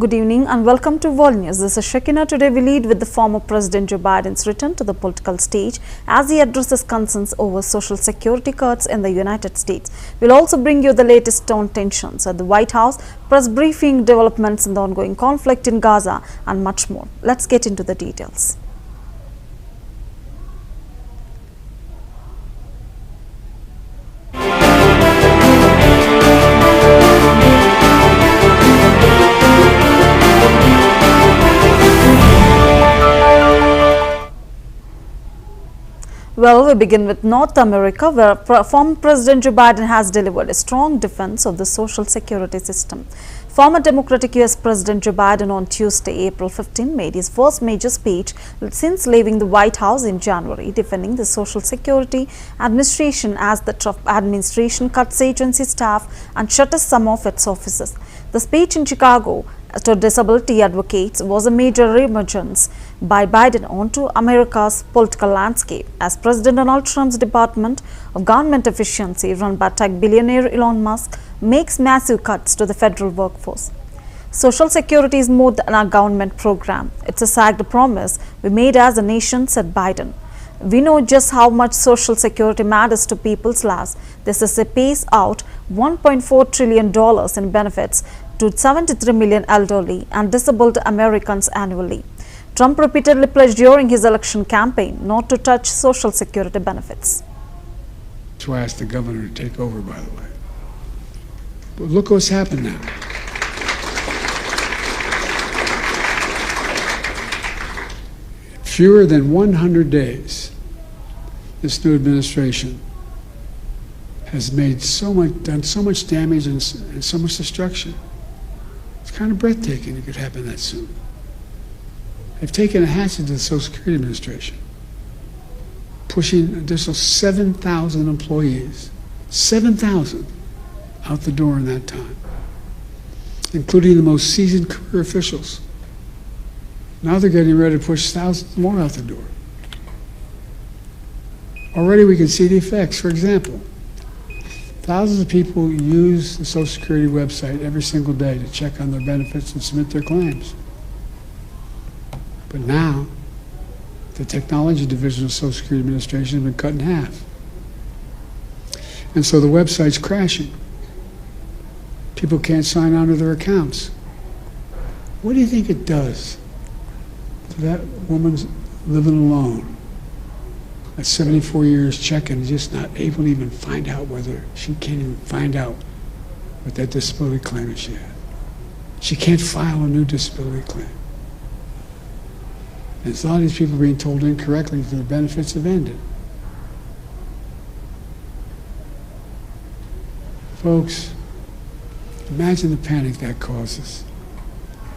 Good evening and welcome to World News. This is Shekina. Today we lead with the former President Joe Biden's return to the political stage as he addresses concerns over social security cuts in the United States. We'll also bring you the latest on tensions at the White House, press briefing, developments in the ongoing conflict in Gaza and much more. Let's get into the details. Well, we begin with North America, where former President Joe Biden has delivered a strong defense of the social security system. Former Democratic U.S. President Joe Biden on Tuesday, April 15, made his first major speech since leaving the White House in January, defending the Social Security Administration as the Trump administration cuts agency staff and shutters some of its offices. The speech in Chicago to disability advocates was a major reemergence by Biden onto America's political landscape as President Donald Trump's Department of Government Efficiency, run by tech billionaire Elon Musk, makes massive cuts to the federal workforce. Social Security is more than a government program. It's a sagged promise we made as a nation, said Biden. We know just how much Social Security matters to people's lives. This is a pays out $1.4 trillion in benefits to 73 million elderly and disabled Americans annually. Trump repeatedly pledged during his election campaign not to touch Social Security benefits. That's why I asked the governor to take over, by the way. But look what's happened now. Fewer than 100 days, this new administration has made done so much damage and so much destruction. It's kind of breathtaking it could happen that soon. They've taken a hatchet to the Social Security Administration, pushing an additional 7,000 employees, 7,000 out the door in that time, including the most seasoned career officials. Now they're getting ready to push thousands more out the door. Already we can see the effects. For example, thousands of people use the Social Security website every single day to check on their benefits and submit their claims. But now, the technology division of the Social Security Administration has been cut in half. And so the website's crashing. People can't sign on to their accounts. What do you think it does to that woman's living alone at 74 years checking, just not able to even find out whether she can't even find out what that disability claim that she had. She can't file a new disability claim. And a lot of these people are being told incorrectly that their benefits have ended. Folks, imagine the panic that causes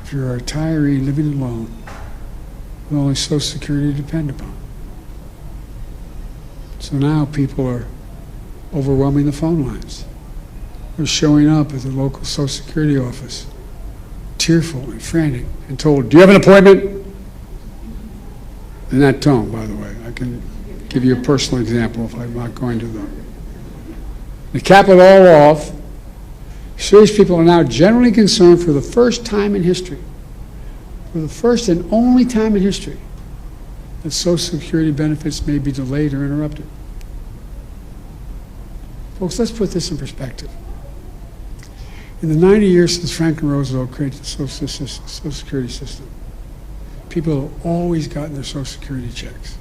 if you're a retiree living alone with only Social Security to depend upon. So now people are overwhelming the phone lines. They're showing up at the local Social Security office, tearful and frantic, and told, "Do you have an appointment?" In that tone, by the way. I can give you a personal example if I'm not going to them. To cap it all off, serious people are now generally concerned for the first time in history, for the first and only time in history, that Social Security benefits may be delayed or interrupted. Folks, let's put this in perspective. In the 90 years since Franklin Roosevelt created the Social Security system, people have always gotten their Social Security checks.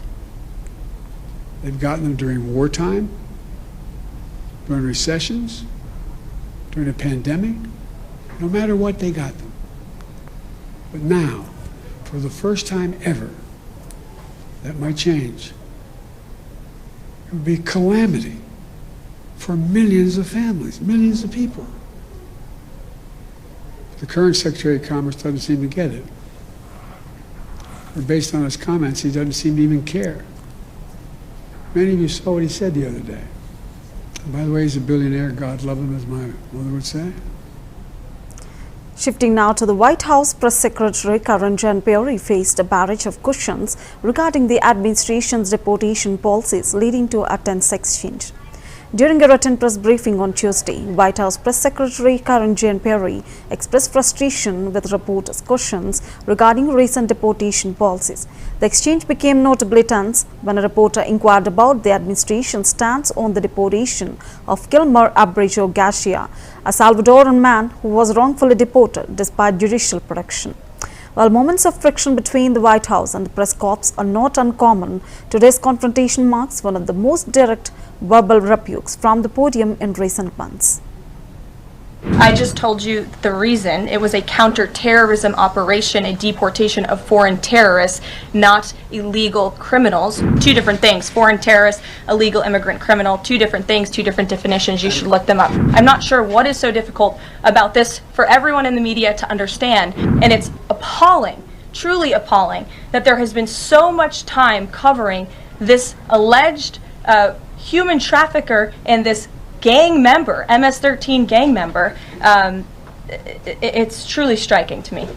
They've gotten them during wartime, during recessions, during a pandemic. No matter what, they got them. But now, for the first time ever, that might change. It would be a calamity for millions of families, millions of people. The current Secretary of Commerce doesn't seem to get it. Or based on his comments, he doesn't seem to even care. Many of you saw what he said the other day. And by the way, he's a billionaire, God love him, as my mother would say. Shifting now to the White House, Press Secretary Karine Jean-Pierre faced a barrage of questions regarding the administration's deportation policies, leading to a tense exchange. During a written press briefing on Tuesday, White House Press Secretary Karen Jean-Pierre expressed frustration with reporters' questions regarding recent deportation policies. The exchange became notably tense when a reporter inquired about the administration's stance on the deportation of Kilmer Abrego Garcia, a Salvadoran man who was wrongfully deported despite judicial protection. While moments of friction between the White House and the press corps are not uncommon, today's confrontation marks one of the most direct verbal rebukes from the podium in recent months. I just told you the reason. It was a counter-terrorism operation, a deportation of foreign terrorists, not illegal criminals. Two different things. Foreign terrorist, illegal immigrant criminal, two different things, two different definitions. You should look them up. I'm not sure what is so difficult about this for everyone in the media to understand, and it's appalling, truly appalling, that there has been so much time covering this alleged human trafficker and this gang member, MS-13 gang member. It's truly striking to me.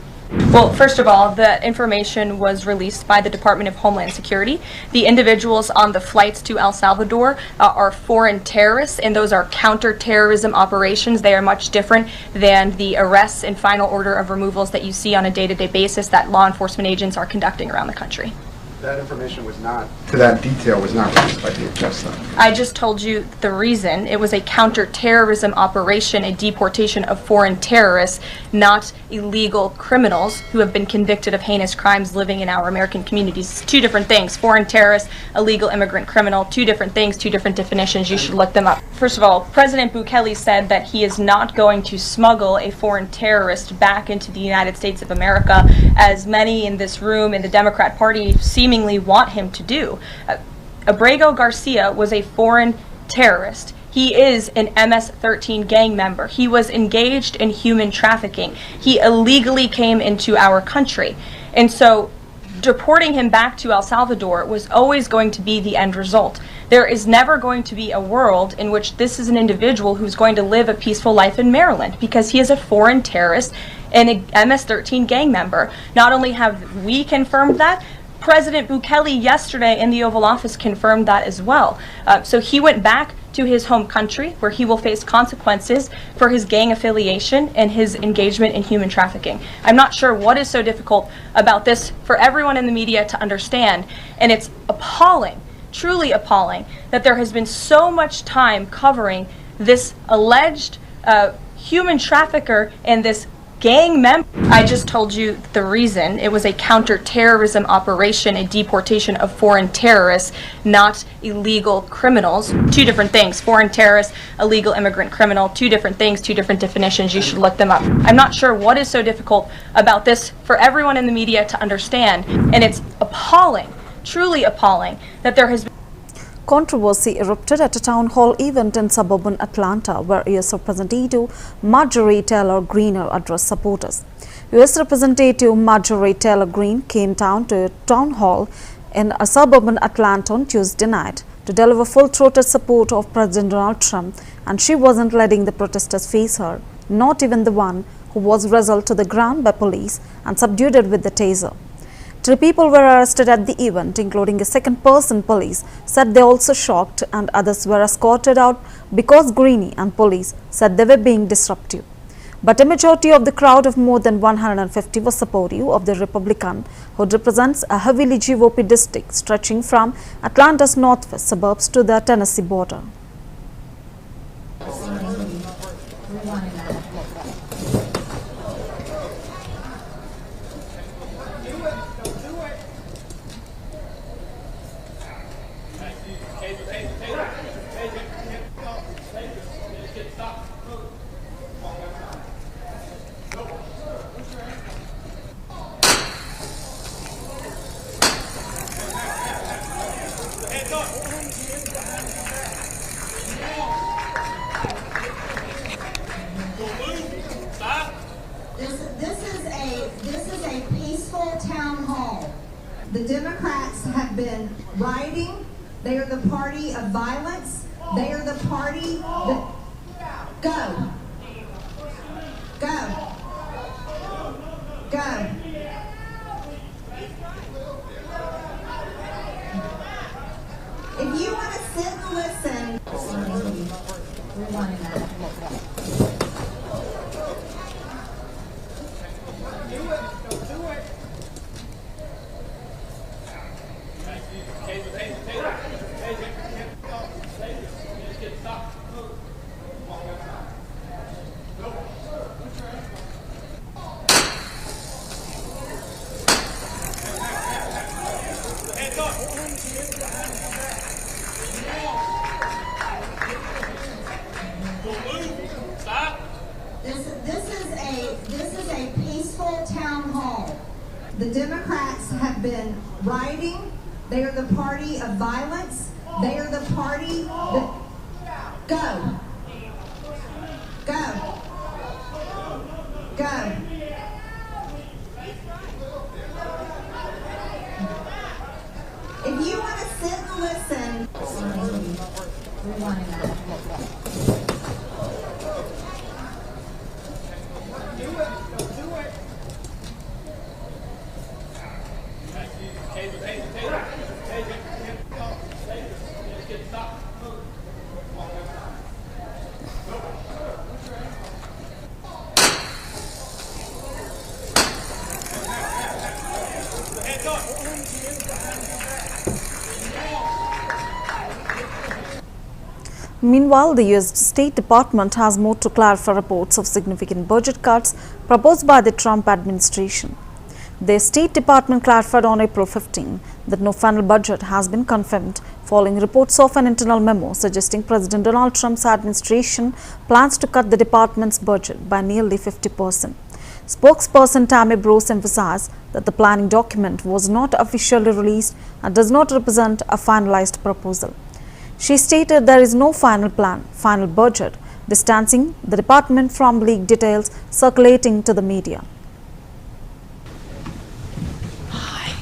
Well, first of all, the information was released by the Department of Homeland Security. The individuals on the flights to El Salvador are foreign terrorists, and those are counter-terrorism operations. They are much different than the arrests and final order of removals that you see on a day-to-day basis that law enforcement agents are conducting around the country. That information was not, to that detail, was not released by DHS, though. I just told you the reason. It was a counter-terrorism operation, a deportation of foreign terrorists, not illegal criminals who have been convicted of heinous crimes living in our American communities. Two different things. Foreign terrorist, illegal immigrant criminal, two different things, two different definitions. You should look them up. First of all, President Bukele said that he is not going to smuggle a foreign terrorist back into the United States of America, as many in this room in the Democrat Party seemingly want him to do. Abrego Garcia was a foreign terrorist. He is an MS-13 gang member. He was engaged in human trafficking. He illegally came into our country. And so deporting him back to El Salvador was always going to be the end result. There is never going to be a world in which this is an individual who's going to live a peaceful life in Maryland, because he is a foreign terrorist and a MS-13 gang member. Not only have we confirmed that, President Bukele yesterday in the Oval Office confirmed that as well. So he went back to his home country, where he will face consequences for his gang affiliation and his engagement in human trafficking. I'm not sure what is so difficult about this for everyone in the media to understand, and it's appalling, truly appalling, that there has been so much time covering this alleged human trafficker and this gang member. I just told you the reason. It was a counter-terrorism operation, a deportation of foreign terrorists, not illegal criminals. Two different things. Foreign terrorist, illegal immigrant criminal, two different things, two different definitions. You should look them up. I'm not sure what is so difficult about this for everyone in the media to understand, and it's appalling, truly appalling, that there has been Controversy erupted at a town hall event in suburban Atlanta, where U.S. Representative Marjorie Taylor Greene addressed supporters. U.S. Representative Marjorie Taylor Greene came down to a town hall in a suburban Atlanta on Tuesday night to deliver full-throated support of President Donald Trump, and she wasn't letting the protesters face her, not even the one who was wrestled to the ground by police and subdued with the taser. 3 people were arrested at the event, including a second-person. Police said they also shocked, and others were escorted out because Greene and police said they were being disruptive. But a majority of the crowd of more than 150 was supportive of the Republican, who represents a heavily GOP district stretching from Atlanta's northwest suburbs to the Tennessee border. This is a peaceful town hall. The Democrats have been rioting. They are the party of violence. They are the party that... Go. Go. Go. If you want to sit and listen... This is a peaceful town hall. The Democrats have been rioting. They are the party of violence. They are the party that... Go. Go. Go. If you want to sit and listen... Meanwhile, the US State Department has more to clarify reports of significant budget cuts proposed by the Trump administration. The State Department clarified on April 15 that no final budget has been confirmed following reports of an internal memo suggesting President Donald Trump's administration plans to cut the department's budget by nearly 50%. Spokesperson Tammy Bruce emphasized that the planning document was not officially released and does not represent a finalized proposal. She stated there is no final plan, final budget, distancing the department from leaked details circulating to the media. Hi.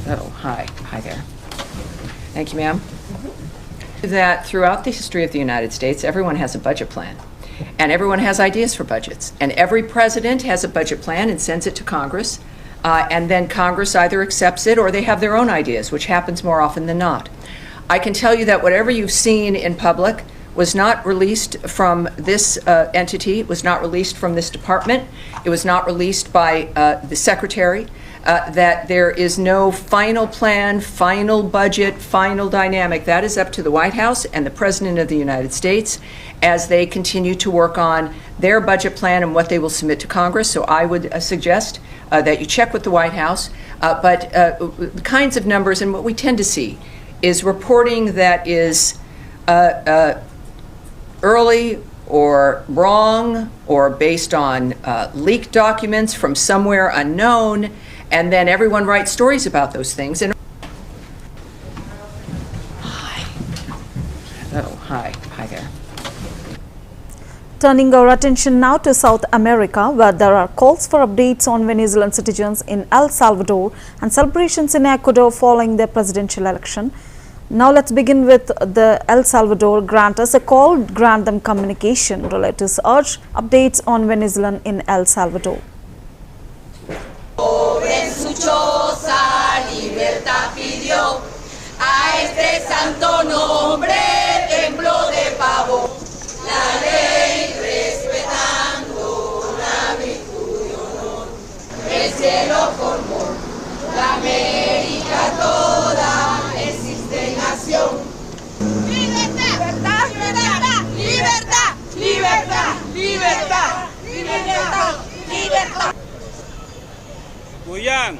Oh, hi. Hi there. Thank you, ma'am. That throughout the history of the United States, everyone has a budget plan. And everyone has ideas for budgets. And every president has a budget plan and sends it to Congress. And then Congress either accepts it or they have their own ideas, which happens more often than not. I can tell you that whatever you've seen in public was not released from this entity, it was not released from this department, it was not released by the secretary, that there is no final plan, final budget, final dynamic. That is up to the White House and the President of the United States as they continue to work on their budget plan and what they will submit to Congress. So I would suggest that you check with the White House. But the kinds of numbers and what we tend to see is reporting that is early or wrong or based on leaked documents from somewhere unknown, and then everyone writes stories about those things. And hi. Oh, hi. Hi there. Turning our attention now to South America, where there are calls for updates on Venezuelan citizens in El Salvador and celebrations in Ecuador following their presidential election. Now let's begin with the El Salvador. Grant us a call, grant them communication. Relatives urge updates on Venezuelan in El Salvador. En su choza libertad pidió, a este santo nombre tembló de pavor. La ley respetando la virtud y honor, el cielo formó, la América toda existe nación. Libertad, libertad, libertad, libertad, libertad, libertad, libertad. Guyán.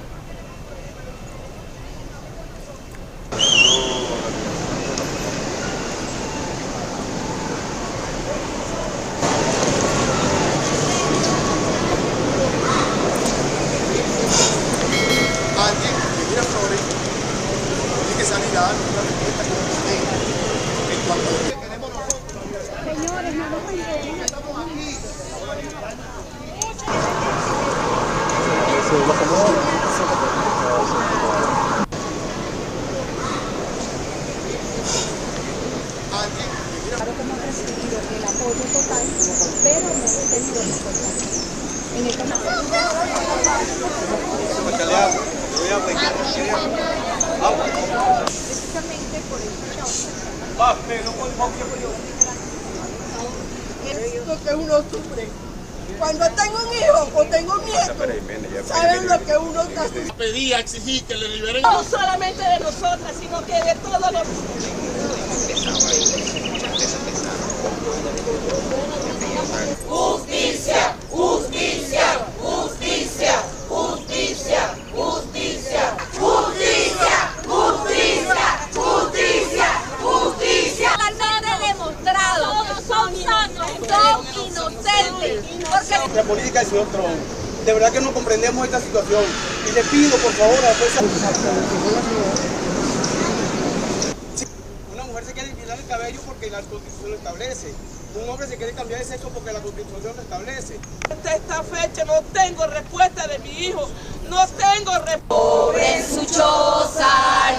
lo que uno sufre. Cuando tengo un hijo o tengo un nieto, saben lo que uno está sufriendo. Pedí, exigí que le liberen. No solamente de nosotras, sino que de todos los... Justicia, justicia, justicia, justicia, justicia, justicia, justicia, justicia, justicia. Totalmente demostrado, son inocentes. Porque La política del señor Trump. De verdad que no comprendemos esta situación. Y le pido, por favor, a la fuerza... Una mujer se quiere depilar el cabello porque la Constitución lo establece. Un hombre se quiere cambiar de sexo porque la Constitución lo establece. Hasta esta fecha no tengo respuesta de mi hijo. No tengo respuesta. Pobre en su choza,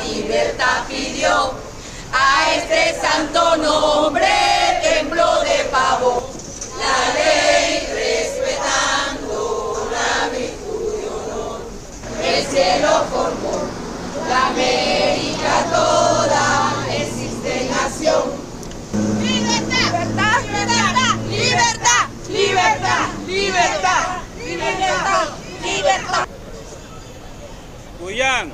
libertad pidió. A este santo nombre tembló de pavor. La ley respetando la virtud y honor. El cielo formó la América toda, existe nación. libertad, libertad, libertad, libertad, libertad, libertad, libertad. Guyán.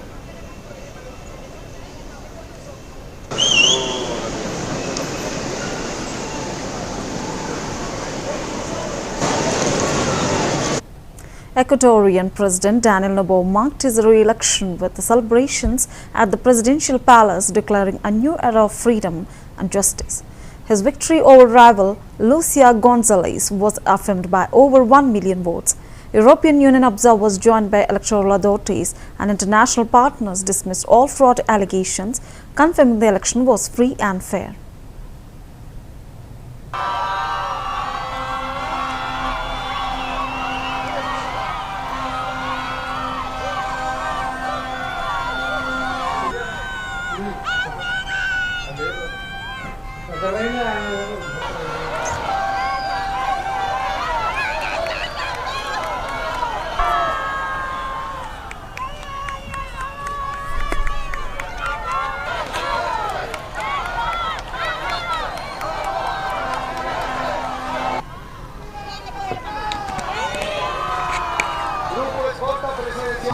Ecuadorian President Daniel Noboa marked his re-election with the celebrations at the presidential palace, declaring a new era of freedom and justice. His victory over rival Lucia Gonzalez was affirmed by over 1 million votes. European Union observers joined by electoral authorities and international partners dismissed all fraud allegations, confirming the election was free and fair.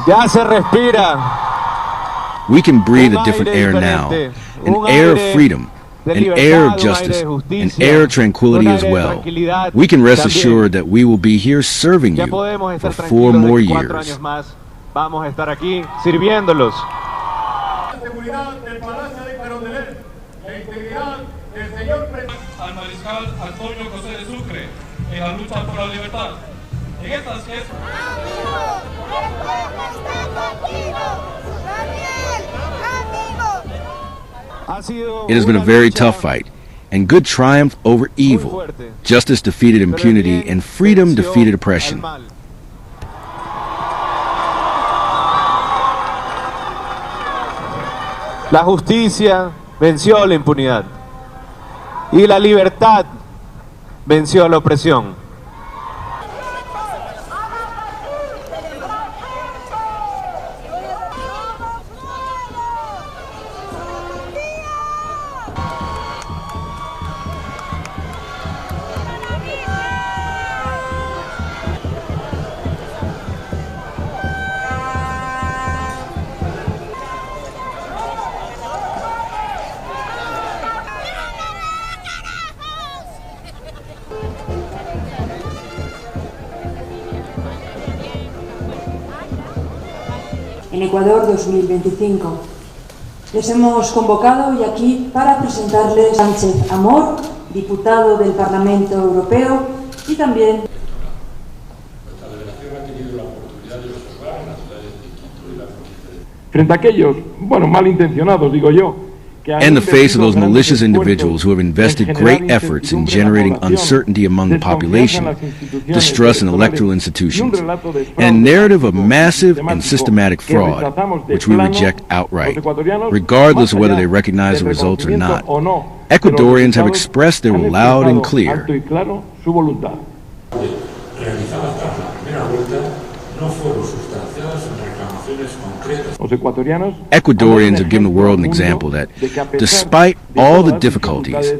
Ya se respira. We can breathe a different air now, an air of freedom, an air of justice, an air of tranquility as well. We can rest assured that we will be here serving you for 4 more years. Vamos a estar aquí sirviéndolos. Al mariscal Antonio José de Sucre en la lucha por la libertad. En estas fiestas. It has been a very tough fight, and good triumphed over evil. Justice defeated impunity, and freedom defeated oppression. La justicia venció la impunidad y la libertad venció la opresión. En Ecuador 2025. Les hemos convocado hoy aquí para presentarles a Sánchez Amor, diputado del Parlamento Europeo, y también frente a aquellos, malintencionados, digo yo, And the face of those malicious individuals who have invested great efforts in generating uncertainty among the population, distrust in electoral institutions, and a narrative of massive and systematic fraud, which we reject outright, regardless of whether they recognize the results or not. Ecuadorians have expressed their will loud and clear. Ecuadorians have given the world an example that, despite all the difficulties,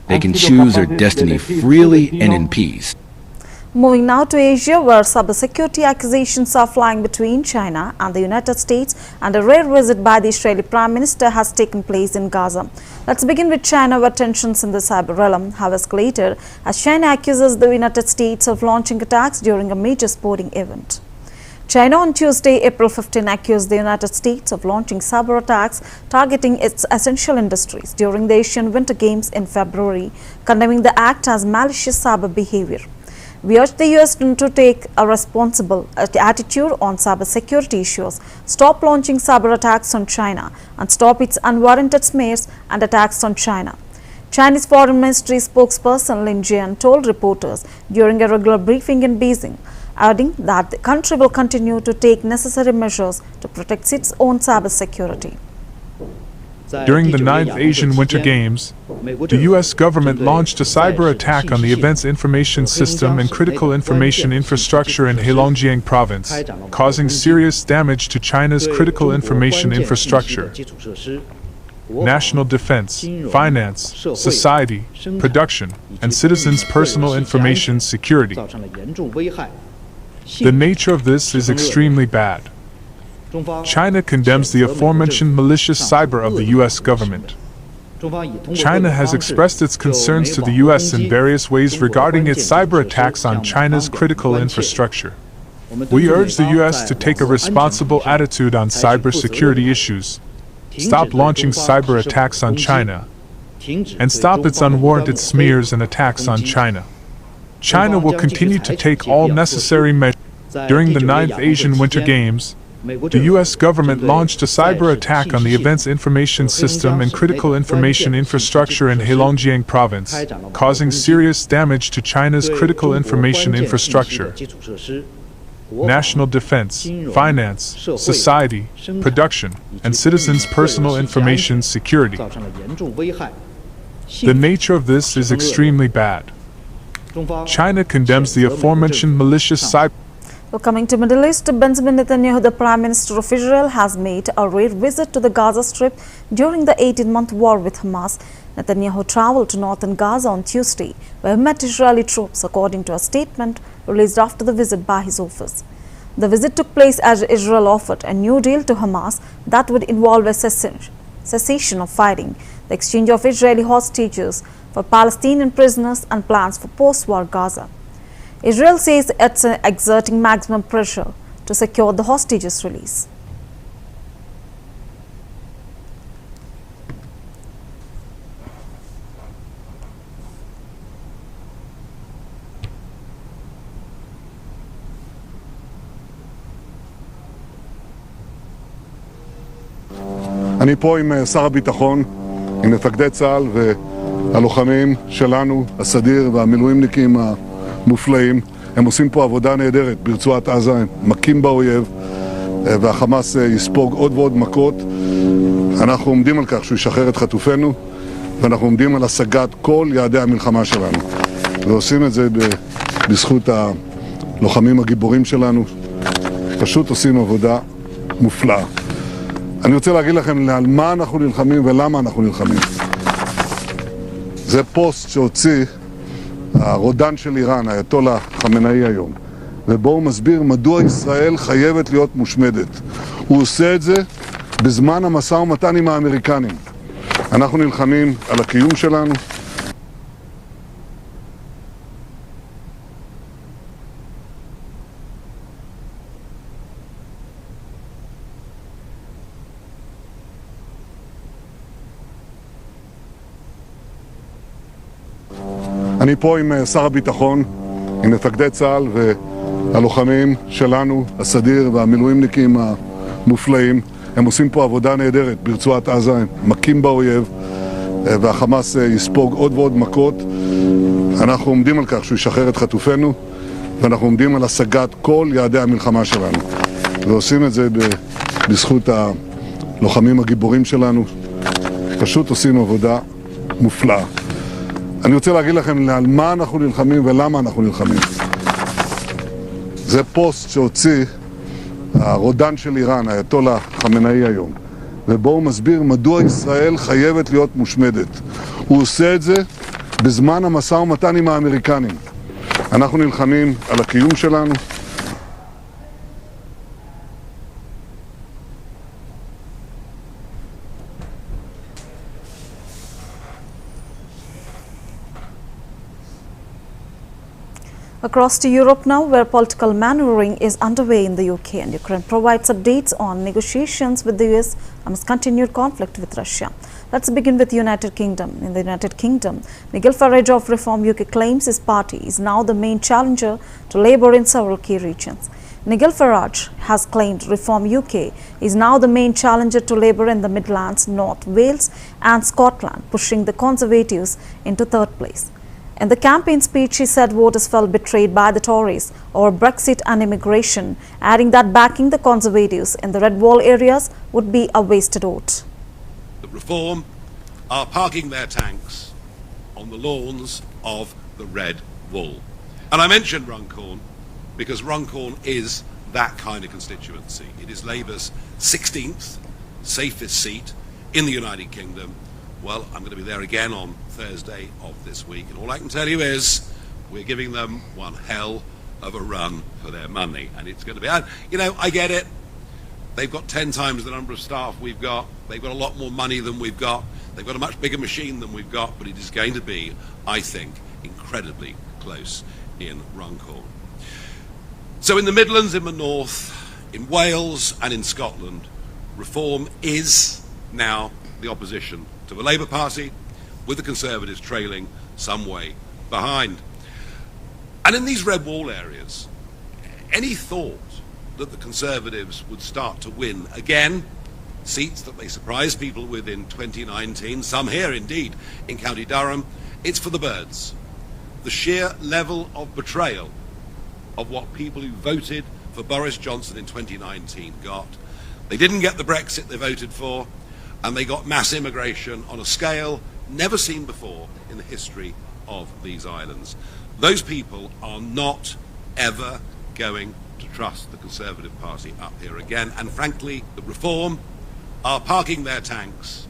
they can choose their destiny freely and in peace. Moving now to Asia, where cybersecurity accusations are flying between China and the United States, and a rare visit by the Israeli Prime Minister has taken place in Gaza. Let's begin with China, where tensions in the cyber realm have escalated as China accuses the United States of launching attacks during a major sporting event. China on Tuesday, April 15, accused the United States of launching cyber attacks targeting its essential industries during the Asian Winter Games in February, condemning the act as malicious cyber behavior. We urge the US to take a responsible attitude on cybersecurity issues, stop launching cyber attacks on China, and stop its unwarranted smears and attacks on China. Chinese Foreign Ministry spokesperson Lin Jian told reporters during a regular briefing in Beijing, adding that the country will continue to take necessary measures to protect its own cybersecurity. During the 9th Asian Winter Games, the U.S. government launched a cyber attack on the event's information system and critical information infrastructure in Heilongjiang province, causing serious damage to China's critical information infrastructure, national defense, finance, society, production, and citizens' personal information security. The nature of this is extremely bad. China condemns the aforementioned malicious cyber of the U.S. government. China has expressed its concerns to the U.S. in various ways regarding its cyber attacks on China's critical infrastructure. We urge the U.S. to take a responsible attitude on cybersecurity issues, stop launching cyber attacks on China, and stop its unwarranted smears and attacks on China. China will continue to take all necessary measures. During the 9th Asian Winter Games, the U.S. government launched a cyber attack on the event's information system and critical information infrastructure in Heilongjiang province, causing serious damage to China's critical information infrastructure, national defense, finance, society, production, and citizens' personal information security. The nature of this is extremely bad. China condemns the aforementioned malicious cyber. Well, coming to Middle East, Benjamin Netanyahu, the Prime Minister of Israel, has made a rare visit to the Gaza Strip during the 18-month war with Hamas. Netanyahu traveled to northern Gaza on Tuesday, where he met Israeli troops, according to a statement released after the visit by his office. The visit took place as Israel offered a new deal to Hamas that would involve a cessation of fighting, the exchange of Israeli hostages for Palestinian prisoners, and plans for post-war Gaza. Israel says it's exerting maximum pressure to secure the hostages' release. אני פה עם שר הביטחון, עם מפקדי צה"ל והלוחמים שלנו, הסדיר והמילואימניקים מופלאים. הם עושים פה עבודה נהדרת ברצועת עזה, הם מכים באויב, והחמאס יספוג עוד ועוד מכות. אנחנו עומדים על כך שהוא ישחרר את חטופינו, ואנחנו עומדים על השגת כל יעדי המלחמה שלנו. ועושים את זה בזכות הלוחמים הגיבורים שלנו. פשוט עושים עבודה מופלאה. אני רוצה להגיד לכם על מה אנחנו נלחמים ולמה אנחנו נלחמים. זה פוסט שהוציא הרודן של איראן, האייתולה חמינאי היום, ובו הוא מסביר מדוע ישראל חייבת להיות מושמדת. הוא עושה את זה בזמן המשא ומתן עם האמריקנים. אנחנו נלחמים על הקיום שלנו. אני פה עם שר הביטחון, עם מפקדי צה"ל והלוחמים שלנו, הסדיר והמילואימניקים המופלאים. הם עושים פה עבודה נהדרת ברצועת עזה, הם מכים באויב, והחמאס יספוג עוד ועוד מכות. אנחנו עומדים על כך שהוא ישחרר את חטופינו, ואנחנו עומדים על השגת כל יעדי המלחמה שלנו. ועושים את זה בזכות הלוחמים הגיבורים שלנו. פשוט עושים עבודה מופלאה. אני רוצה להגיד לכם על מה אנחנו נלחמים ולמה אנחנו נלחמים. זה פוסט שהוציא הרודן של איראן, האייתולה חמינאי היום, ובו הוא מסביר מדוע ישראל חייבת להיות מושמדת. הוא עושה את זה בזמן המשא ומתן עם האמריקנים. אנחנו נלחמים על הקיום שלנו. Across to Europe now, where political maneuvering is underway in the UK, and Ukraine provides updates on negotiations with the US amidst continued conflict with Russia. Let's begin with the United Kingdom. In the United Kingdom, Nigel Farage of Reform UK claims his party is now the main challenger to Labour in several key regions. Nigel Farage has claimed Reform UK is now the main challenger to Labour in the Midlands, North Wales and Scotland, pushing the Conservatives into third place. In the campaign speech, he said voters felt betrayed by the Tories over Brexit and immigration, adding that backing the Conservatives in the Red Wall areas would be a wasted vote. The Reform are parking their tanks on the lawns of the Red Wall. And I mentioned Runcorn because Runcorn is that kind of constituency. It is Labour's 16th safest seat in the United Kingdom. Well, I'm going to be there again on Thursday of this week, and all I can tell you is we're giving them one hell of a run for their money, and it's going to be, you know, I get it. They've got 10 times the number of staff we've got. They've got a lot more money than we've got. They've got a much bigger machine than we've got, but it is going to be, I think, incredibly close in Runcorn. So in the Midlands, in the North, in Wales and in Scotland, Reform is now the opposition to the Labour Party, with the Conservatives trailing some way behind. And in these Red Wall areas, any thought that the Conservatives would start to win again seats that they surprised people with in 2019, some here indeed in County Durham, it's for the birds. The sheer level of betrayal of what people who voted for Boris Johnson in 2019 got. They didn't get the Brexit they voted for, and they got mass immigration on a scale never seen before in the history of these islands. Those people are not ever going to trust the Conservative Party up here again, and frankly, the Reform are parking their tanks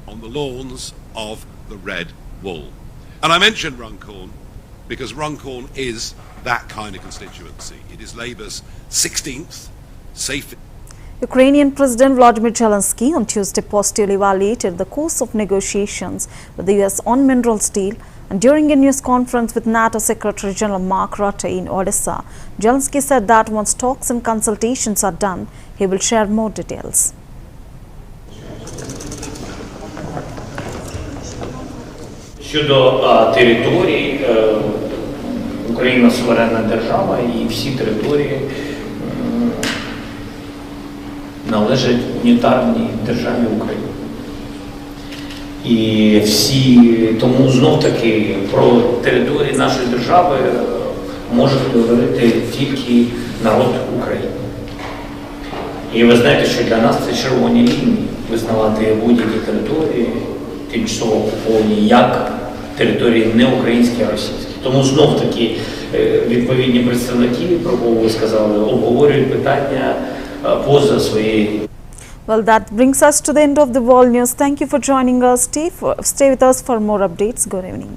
on the lawns of the Red Wall. And I mentioned Runcorn because Runcorn is that kind of constituency. It is Labour's 16th safest. Ukrainian President Volodymyr Zelensky on Tuesday positively evaluated the course of negotiations with the US on minerals deal, and during a news conference with NATO Secretary General Mark Rutte in Odessa, Zelensky said that once talks and consultations are done, he will share more details. Щодо територій, Україна суверенна держава і всі території належать унітарній державі України. І всі, тому знов-таки про території нашої держави може говорити тільки народ України. І ви знаєте, що для нас це червоні лінії визнавати будь-які території тимчасово окуповані як території не українські, а російські. Тому знов-таки відповідні представники, про кого ви сказали, обговорюють питання поза своєю. Well, that brings us to the end of the World News. Thank you for joining us. Stay with us for more updates. Good evening.